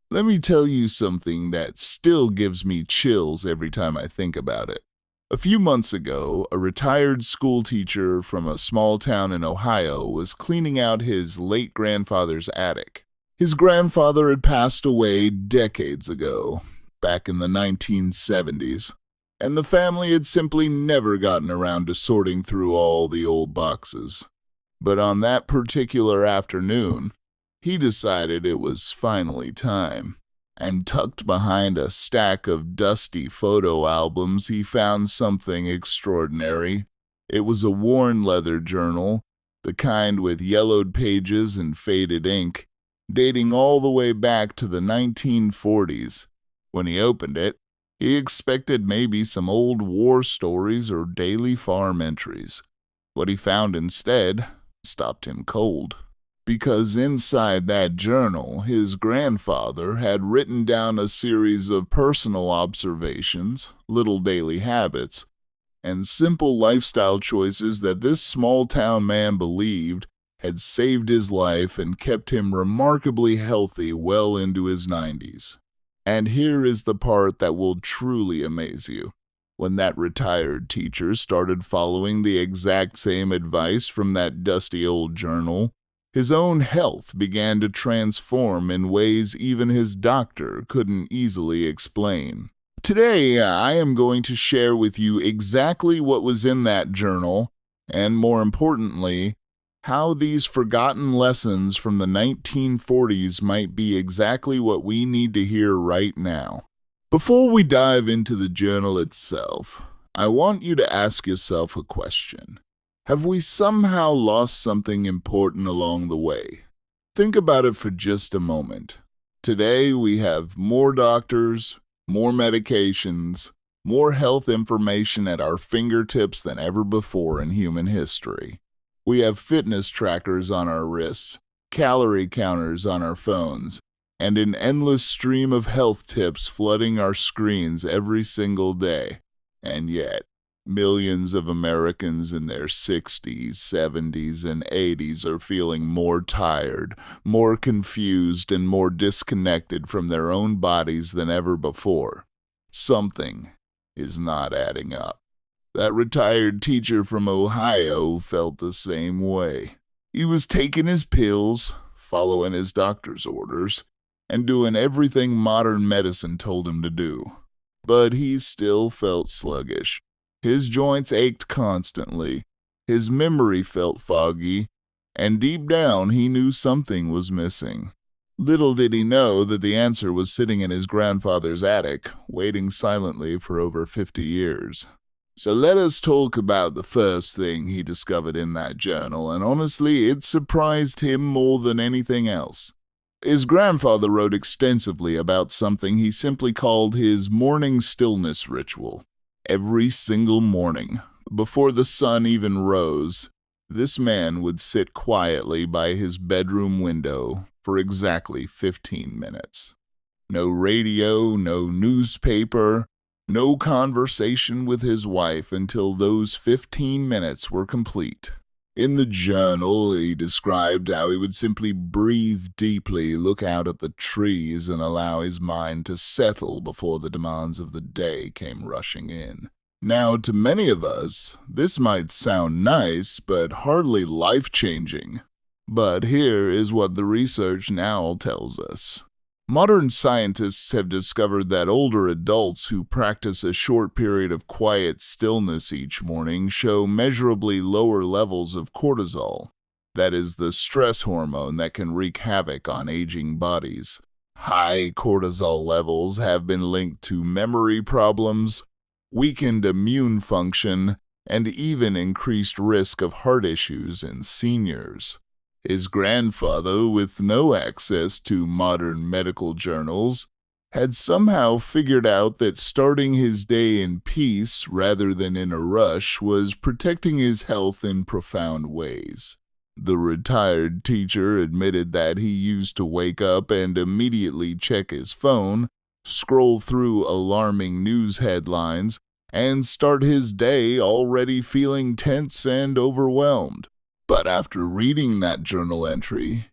Let me tell you something that still gives me chills every time I think about it. A few months ago, a retired school teacher from a small town in Ohio was cleaning out his late grandfather's attic. His grandfather had passed away decades ago, back in the 1970s, and the family had simply never gotten around to sorting through all the old boxes. But on that particular afternoon, he decided it was finally time. And tucked behind a stack of dusty photo albums, he found something extraordinary. It was a worn leather journal, the kind with yellowed pages and faded ink, dating all the way back to the 1940s. When he opened it, he expected maybe some old war stories or daily farm entries. What he found instead stopped him cold, because inside that journal, his grandfather had written down a series of personal observations, little daily habits, and simple lifestyle choices that this small town man believed had saved his life and kept him remarkably healthy well into his 90s. And here is the part that will truly amaze you. When that retired teacher started following the exact same advice from that dusty old journal, his own health began to transform in ways even his doctor couldn't easily explain. Today, I am going to share with you exactly what was in that journal, and more importantly, how these forgotten lessons from the 1940s might be exactly what we need to hear right now. Before we dive into the journal itself, I want you to ask yourself a question. Have we somehow lost something important along the way? Think about it for just a moment. Today we have more doctors, more medications, more health information at our fingertips than ever before in human history. We have fitness trackers on our wrists, calorie counters on our phones, and an endless stream of health tips flooding our screens every single day. And yet, millions of Americans in their 60s, 70s, and 80s are feeling more tired, more confused, and more disconnected from their own bodies than ever before. Something is not adding up. That retired teacher from Ohio felt the same way. He was taking his pills, following his doctor's orders, and doing everything modern medicine told him to do. But he still felt sluggish. His joints ached constantly, his memory felt foggy, and deep down he knew something was missing. Little did he know that the answer was sitting in his grandfather's attic, waiting silently for over 50 years. So let us talk about the first thing he discovered in that journal, and honestly, it surprised him more than anything else. His grandfather wrote extensively about something he simply called his morning stillness ritual. Every single morning, before the sun even rose, this man would sit quietly by his bedroom window for exactly 15 minutes. No radio, no newspaper, no conversation with his wife until those 15 minutes were complete. In the journal, he described how he would simply breathe deeply, look out at the trees, and allow his mind to settle before the demands of the day came rushing in. Now, to many of us, this might sound nice, but hardly life-changing. But here is what the research now tells us. Modern scientists have discovered that older adults who practice a short period of quiet stillness each morning show measurably lower levels of cortisol. That is the stress hormone that can wreak havoc on aging bodies. High cortisol levels have been linked to memory problems, weakened immune function, and even increased risk of heart issues in seniors. His grandfather, with no access to modern medical journals, had somehow figured out that starting his day in peace rather than in a rush was protecting his health in profound ways. The retired teacher admitted that he used to wake up and immediately check his phone, scroll through alarming news headlines, and start his day already feeling tense and overwhelmed. But after reading that journal entry,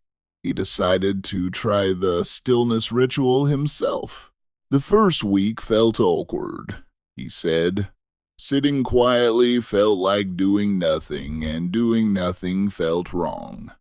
He decided to try the stillness ritual himself. The first week felt awkward, he said. Sitting quietly felt like doing nothing, and doing nothing felt wrong.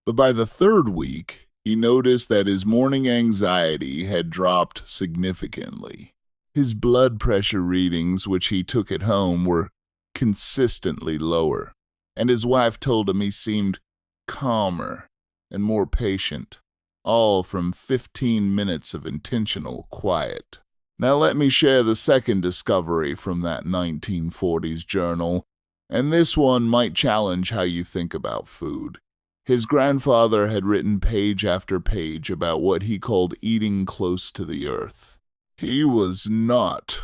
But by the third week, he noticed that his morning anxiety had dropped significantly. His blood pressure readings, which he took at home, were consistently lower, and his wife told him he seemed calmer and more patient, all from 15 minutes of intentional quiet. Now let me share the second discovery from that 1940s journal, and this one might challenge how you think about food. His grandfather had written page after page about what he called eating close to the earth. He was not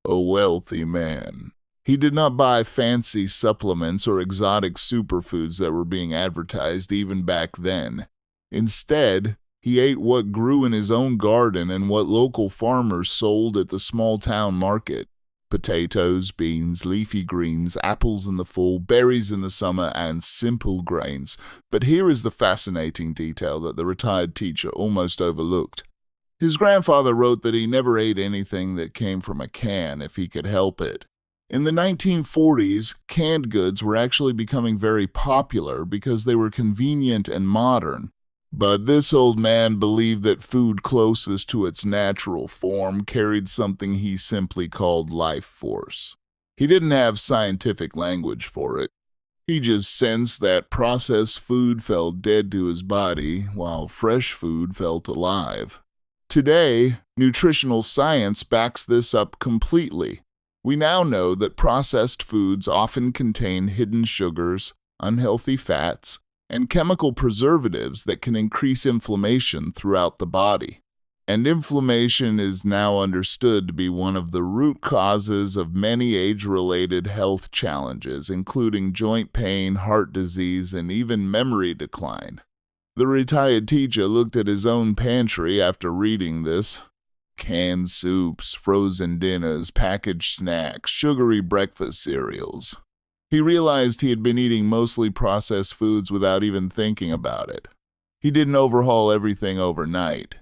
a wealthy man. He did not buy fancy supplements or exotic superfoods that were being advertised even back then. Instead, he ate what grew in his own garden and what local farmers sold at the small-town market. Potatoes, beans, leafy greens, apples in the fall, berries in the summer, and simple grains. But here is the fascinating detail that the retired teacher almost overlooked. His grandfather wrote that he never ate anything that came from a can if he could help it. In the 1940s, canned goods were actually becoming very popular because they were convenient and modern. But this old man believed that food closest to its natural form carried something he simply called life force. He didn't have scientific language for it. He just sensed that processed food felt dead to his body, while fresh food felt alive. Today, nutritional science backs this up completely. We now know that processed foods often contain hidden sugars, unhealthy fats, and chemical preservatives that can increase inflammation throughout the body. And inflammation is now understood to be one of the root causes of many age-related health challenges, including joint pain, heart disease, and even memory decline. The retired teacher looked at his own pantry after reading this. Canned soups, frozen dinners, packaged snacks, sugary breakfast cereals. He realized he had been eating mostly processed foods without even thinking about it. He didn't overhaul everything overnight.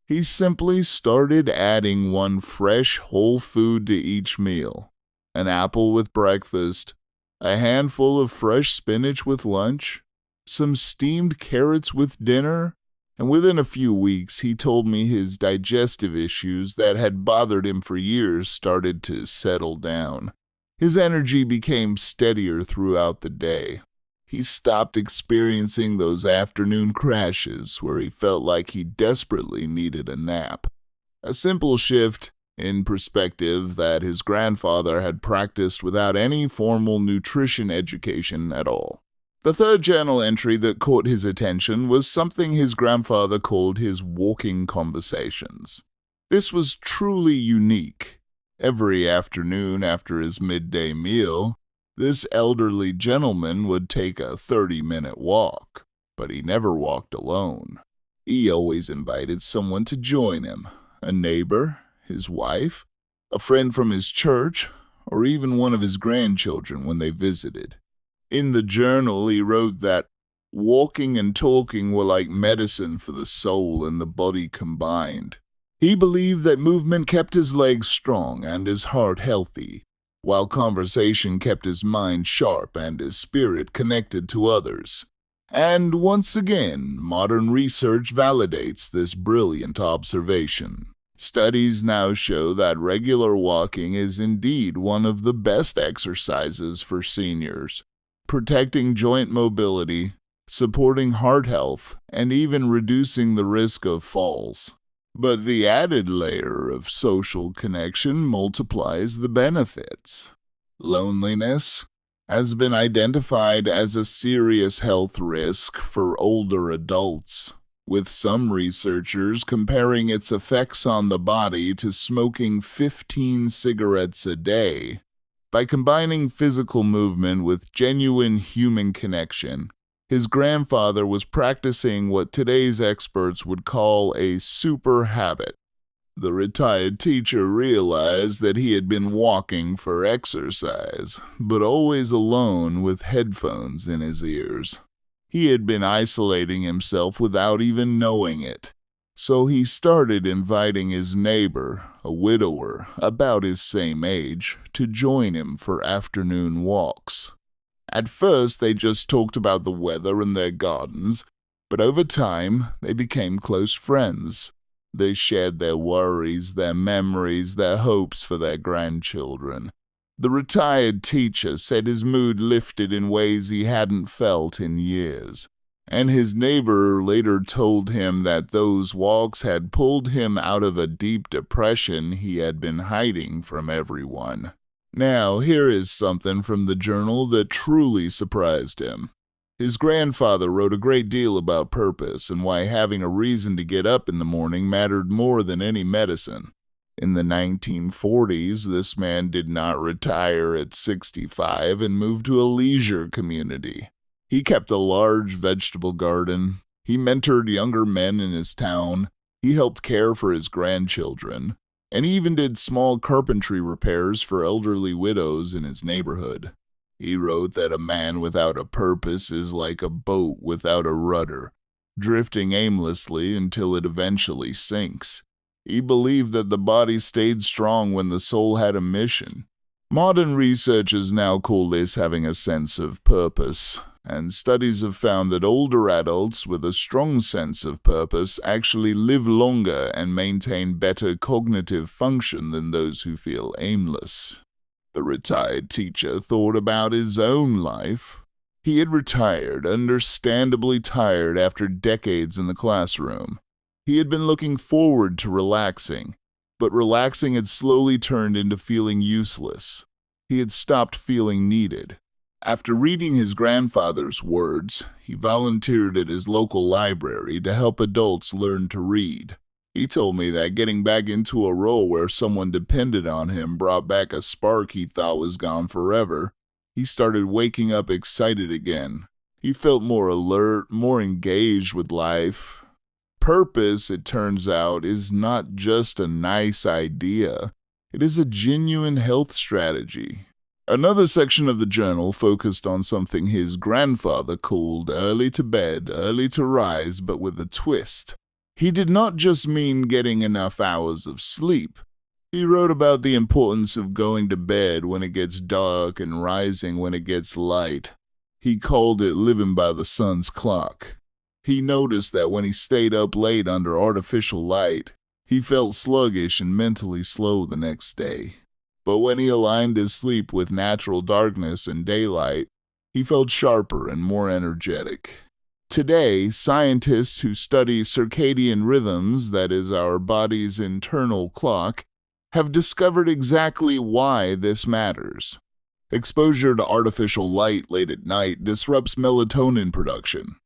He simply started adding one fresh, whole food to each meal. An apple with breakfast, a handful of fresh spinach with lunch, some steamed carrots with dinner, and within a few weeks he told me his digestive issues that had bothered him for years started to settle down. His energy became steadier throughout the day. He stopped experiencing those afternoon crashes where he felt like he desperately needed a nap. A simple shift in perspective that his grandfather had practiced without any formal nutrition education at all. The third journal entry that caught his attention was something his grandfather called his walking conversations. This was truly unique. Every afternoon after his midday meal, this elderly gentleman would take a 30-minute walk, but he never walked alone. He always invited someone to join him, a neighbor, his wife, a friend from his church, or even one of his grandchildren when they visited. In the journal, he wrote that walking and talking were like medicine for the soul and the body combined. He believed that movement kept his legs strong and his heart healthy, while conversation kept his mind sharp and his spirit connected to others. And once again, modern research validates this brilliant observation. Studies now show that regular walking is indeed one of the best exercises for seniors, protecting joint mobility, supporting heart health, and even reducing the risk of falls. But the added layer of social connection multiplies the benefits. Loneliness has been identified as a serious health risk for older adults, with some researchers comparing its effects on the body to smoking 15 cigarettes a day. By combining physical movement with genuine human connection, his grandfather was practicing what today's experts would call a super habit. The retired teacher realized that he had been walking for exercise, but always alone with headphones in his ears. He had been isolating himself without even knowing it. So he started inviting his neighbor, a widower about his same age, to join him for afternoon walks. At first, they just talked about the weather and their gardens, but over time, they became close friends. They shared their worries, their memories, their hopes for their grandchildren. The retired teacher said his mood lifted in ways he hadn't felt in years, and his neighbor later told him that those walks had pulled him out of a deep depression he had been hiding from everyone. Now, here is something from the journal that truly surprised him. His grandfather wrote a great deal about purpose and why having a reason to get up in the morning mattered more than any medicine. In the 1940s, this man did not retire at 65 and moved to a leisure community. He kept a large vegetable garden. He mentored younger men in his town. He helped care for his grandchildren. And he even did small carpentry repairs for elderly widows in his neighborhood. He wrote that a man without a purpose is like a boat without a rudder, drifting aimlessly until it eventually sinks. He believed that the body stayed strong when the soul had a mission. Modern researchers now call this having a sense of purpose, and studies have found that older adults with a strong sense of purpose actually live longer and maintain better cognitive function than those who feel aimless. The retired teacher thought about his own life. He had retired, understandably tired after decades in the classroom. He had been looking forward to relaxing, but relaxing had slowly turned into feeling useless. He had stopped feeling needed. After reading his grandfather's words, he volunteered at his local library to help adults learn to read. He told me that getting back into a role where someone depended on him brought back a spark he thought was gone forever. He started waking up excited again. He felt more alert, more engaged with life. Purpose, it turns out, is not just a nice idea. It is a genuine health strategy. Another section of the journal focused on something his grandfather called early to bed, early to rise, but with a twist. He did not just mean getting enough hours of sleep. He wrote about the importance of going to bed when it gets dark and rising when it gets light. He called it living by the sun's clock. He noticed that when he stayed up late under artificial light, he felt sluggish and mentally slow the next day. But when he aligned his sleep with natural darkness and daylight, he felt sharper and more energetic. Today, scientists who study circadian rhythms, that is our body's internal clock, have discovered exactly why this matters. Exposure to artificial light late at night disrupts melatonin production,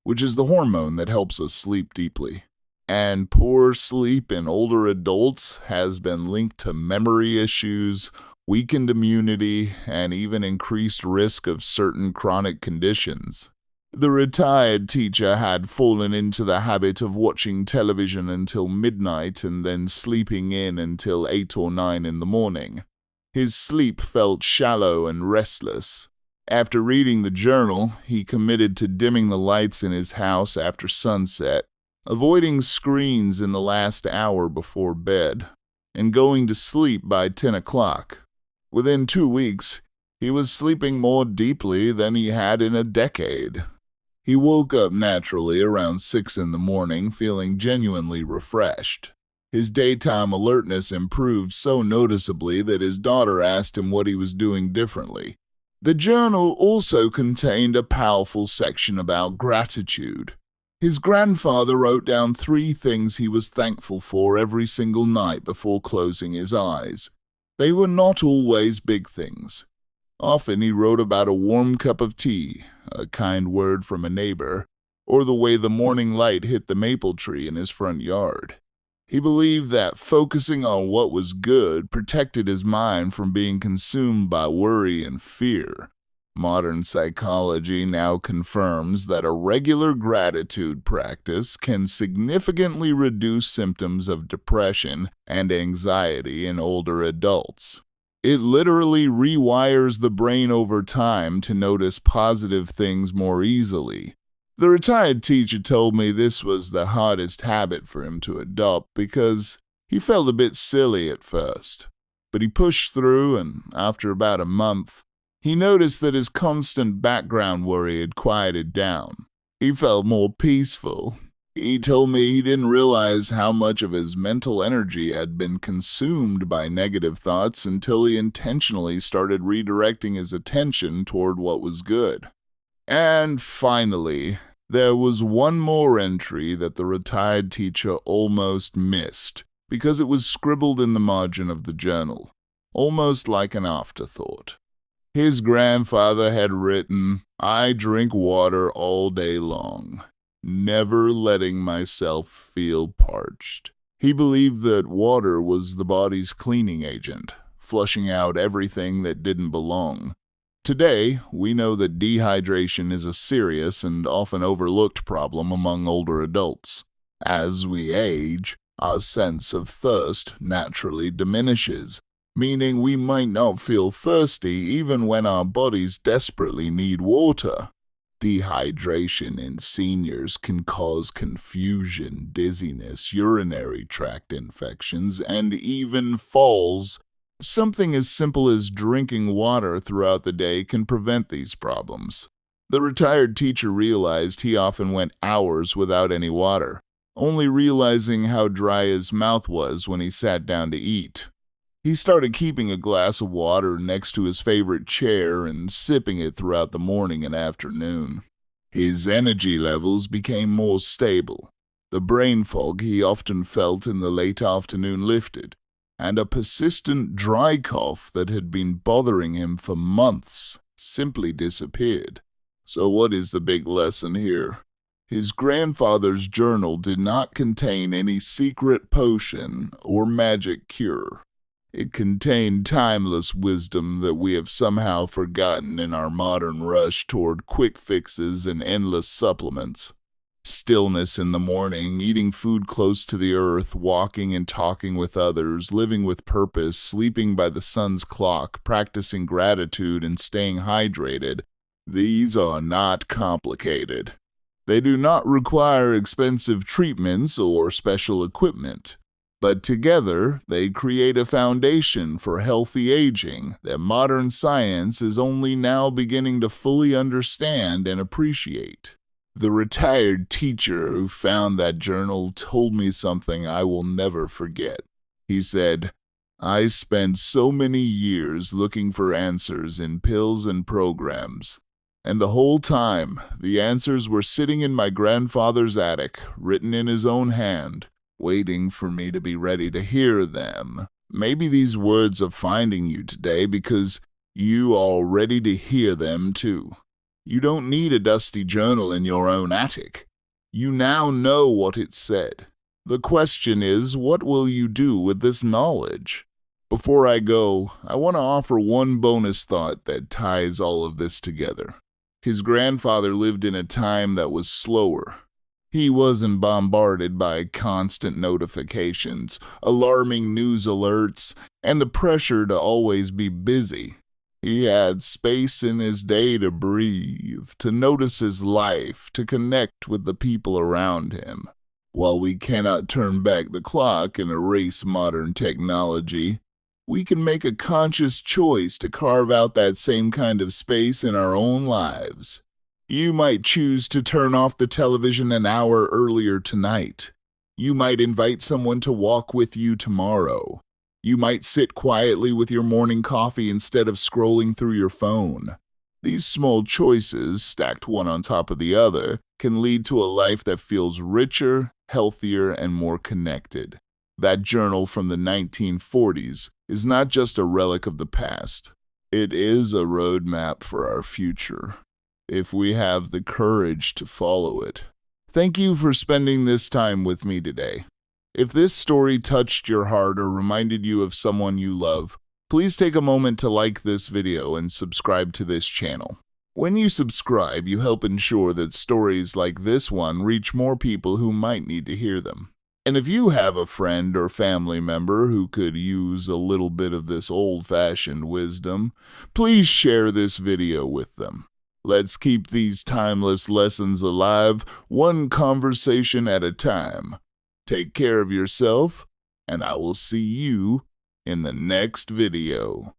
which is the hormone that helps us sleep deeply. And poor sleep in older adults has been linked to memory issues, weakened immunity, and even increased risk of certain chronic conditions. The retired teacher had fallen into the habit of watching television until midnight and then sleeping in until 8 or 9 in the morning. His sleep felt shallow and restless. After reading the journal, he committed to dimming the lights in his house after sunset, avoiding screens in the last hour before bed, and going to sleep by 10 o'clock. Within 2 weeks, he was sleeping more deeply than he had in a decade. He woke up naturally around 6 in the morning, feeling genuinely refreshed. His daytime alertness improved so noticeably that his daughter asked him what he was doing differently. The journal also contained a powerful section about gratitude. His grandfather wrote down 3 things he was thankful for every single night before closing his eyes. They were not always big things. Often he wrote about a warm cup of tea, a kind word from a neighbor, or the way the morning light hit the maple tree in his front yard. He believed that focusing on what was good protected his mind from being consumed by worry and fear. Modern psychology now confirms that a regular gratitude practice can significantly reduce symptoms of depression and anxiety in older adults. It literally rewires the brain over time to notice positive things more easily. The retired teacher told me this was the hardest habit for him to adopt because he felt a bit silly at first. But he pushed through, and after about a month, he noticed that his constant background worry had quieted down. He felt more peaceful. He told me he didn't realize how much of his mental energy had been consumed by negative thoughts until he intentionally started redirecting his attention toward what was good. And finally, there was one more entry that the retired teacher almost missed because it was scribbled in the margin of the journal, almost like an afterthought. His grandfather had written, "I drink water all day long, never letting myself feel parched." He believed that water was the body's cleaning agent, flushing out everything that didn't belong. Today, we know that dehydration is a serious and often overlooked problem among older adults. As we age, our sense of thirst naturally diminishes, meaning we might not feel thirsty even when our bodies desperately need water. Dehydration in seniors can cause confusion, dizziness, urinary tract infections, and even falls. Something as simple as drinking water throughout the day can prevent these problems. The retired teacher realized he often went hours without any water, only realizing how dry his mouth was when he sat down to eat. He started keeping a glass of water next to his favorite chair and sipping it throughout the morning and afternoon. His energy levels became more stable. The brain fog he often felt in the late afternoon lifted, and a persistent dry cough that had been bothering him for months simply disappeared. So what is the big lesson here? His grandfather's journal did not contain any secret potion or magic cure. It contained timeless wisdom that we have somehow forgotten in our modern rush toward quick fixes and endless supplements. Stillness in the morning, eating food close to the earth, walking and talking with others, living with purpose, sleeping by the sun's clock, practicing gratitude and staying hydrated. These are not complicated. They do not require expensive treatments or special equipment. But together, they create a foundation for healthy aging that modern science is only now beginning to fully understand and appreciate. The retired teacher who found that journal told me something I will never forget. He said, "I spent so many years looking for answers in pills and programs, and the whole time, the answers were sitting in my grandfather's attic, written in his own hand, waiting for me to be ready to hear them. Maybe these words are finding you today because you are ready to hear them too. You don't need a dusty journal in your own attic. You now know what it said. The question is, what will you do with this knowledge?" Before I go, I want to offer one bonus thought that ties all of this together. His grandfather lived in a time that was slower. He wasn't bombarded by constant notifications, alarming news alerts, and the pressure to always be busy. He had space in his day to breathe, to notice his life, to connect with the people around him. While we cannot turn back the clock and erase modern technology, we can make a conscious choice to carve out that same kind of space in our own lives. You might choose to turn off the television an hour earlier tonight. You might invite someone to walk with you tomorrow. You might sit quietly with your morning coffee instead of scrolling through your phone. These small choices, stacked one on top of the other, can lead to a life that feels richer, healthier, and more connected. That journal from the 1940s is not just a relic of the past. It is a roadmap for our future, if we have the courage to follow it. Thank you for spending this time with me today. If this story touched your heart or reminded you of someone you love, please take a moment to like this video and subscribe to this channel. When you subscribe, you help ensure that stories like this one reach more people who might need to hear them. And if you have a friend or family member who could use a little bit of this old-fashioned wisdom, please share this video with them. Let's keep these timeless lessons alive, one conversation at a time. Take care of yourself, and I will see you in the next video.